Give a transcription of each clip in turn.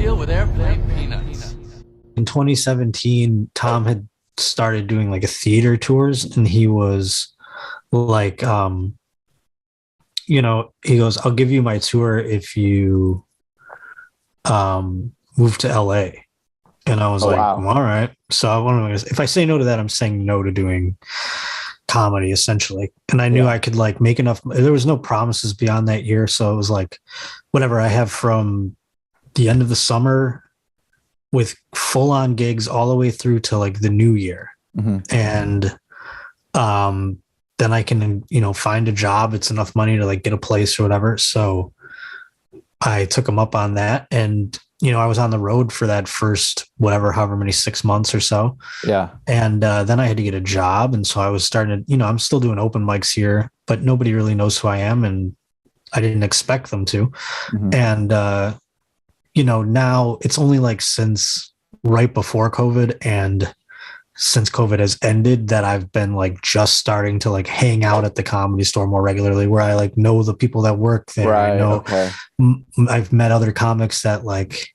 deal with airplane peanuts. In 2017, Tom had started doing like a theater tours, and he was like, he goes, "I'll give you my tour if you move to LA." And I was like, wow. well, all right. So I wanted to, if I say no to that, I'm saying no to doing comedy essentially. And I knew I could like make enough. There was no promises beyond that year. So it was like, whatever I have from the end of the summer with full on gigs all the way through to like the new year. And then I can, find a job. It's enough money to like get a place or whatever. So I took him up on that. And I was on the road for that first, however many 6 months or so. Yeah. And then I had to get a job. And so I was starting to, I'm still doing open mics here, but nobody really knows who I am. And I didn't expect them to. And, now it's only like since right before COVID and since COVID has ended that I've been like just starting to like hang out at the Comedy Store more regularly, where I like know the people that work there. Right. I know, Okay. I've met other comics that like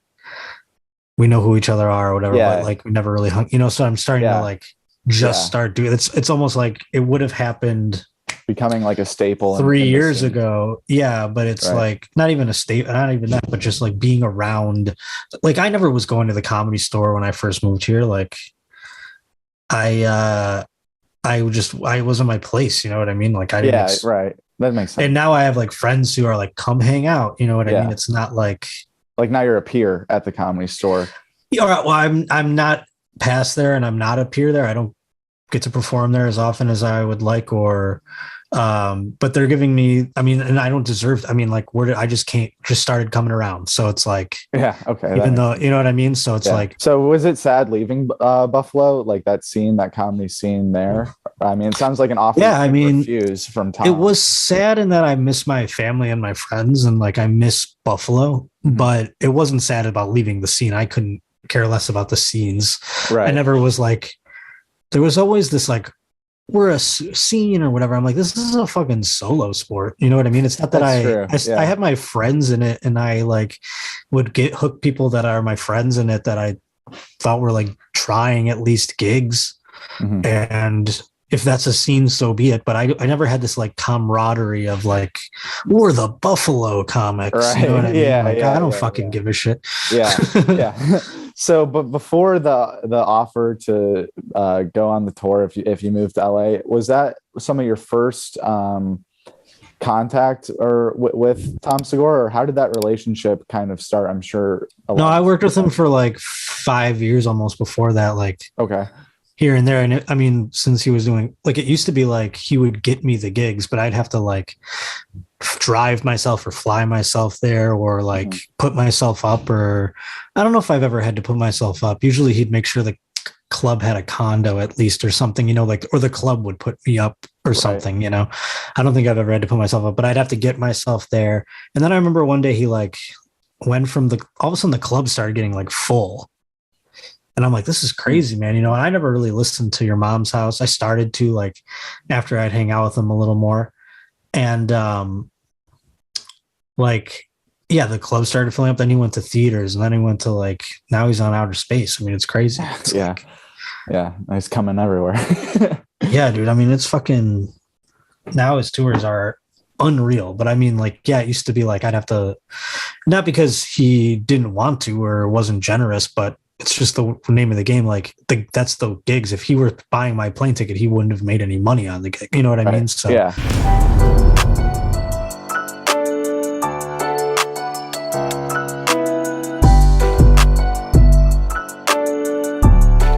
we know who each other are or whatever, but like we never really hung, so I'm starting to like just start doing it. It's almost like it would have happened becoming like a staple 3 years ago. Yeah. But it's like not even a staple, not even that, but just like being around. Like I never was going to the Comedy Store when I first moved here. Like I wasn't my place. You know what I mean? Like I didn't. Right. That makes sense. And now I have like friends who are like, come hang out. You know what I mean? It's not like now you're a peer at the Comedy Store. Yeah. Well, I'm not past there, and I'm not a peer there. I don't get to perform there as often as I would like, but they're giving me, and I don't deserve, like I just started coming around. So it's like, okay. Even though, you know what I mean? So it's like, so was it sad leaving Buffalo, like that scene, that comedy scene there? It sounds like an offer. Yeah. Refuse from Tom. It was sad in that I miss my family and my friends, and like, I miss Buffalo, but it wasn't sad about leaving the scene. I couldn't care less about the scenes. Right. I never was like, there was always this like, we're a scene or whatever. I'm like, this is a fucking solo sport. You know what I mean? It's not that I have my friends in it, and I like would hook people that are my friends in it that I thought were like trying at least gigs. And if that's a scene, so be it. But I never had this like camaraderie of like, we're the Buffalo comics. Right. You know what I mean? Yeah, like, I don't fucking give a shit. Yeah. Yeah. So, but before the offer to go on the tour, if you moved to LA, was that some of your first contact or with Tom Segura, or how did that relationship kind of start? I'm sure. No, I worked with him for like 5 years almost before that. Like, okay. Here and there. And since he was doing, like, it used to be like he would get me the gigs, but I'd have to like drive myself or fly myself there, or like put myself up, or I don't know if I've ever had to put myself up. Usually he'd make sure the club had a condo at least or something, like, or the club would put me up or something, I don't think I've ever had to put myself up, but I'd have to get myself there. And then I remember one day he like went from all of a sudden the club started getting like full. And I'm like, this is crazy, man. And I never really listened to Your Mom's House. I started to, like, after I'd hang out with him a little more. And the club started filling up. Then he went to theaters, and then he went to like, now he's on outer space. It's crazy. It's he's coming everywhere. Yeah, dude. It's fucking, now his tours are unreal. But it used to be like, I'd have to, not because he didn't want to or wasn't generous, but it's just the name of the game. Like that's the gigs. If he were buying my plane ticket, he wouldn't have made any money on the gig. You know what I mean? So yeah.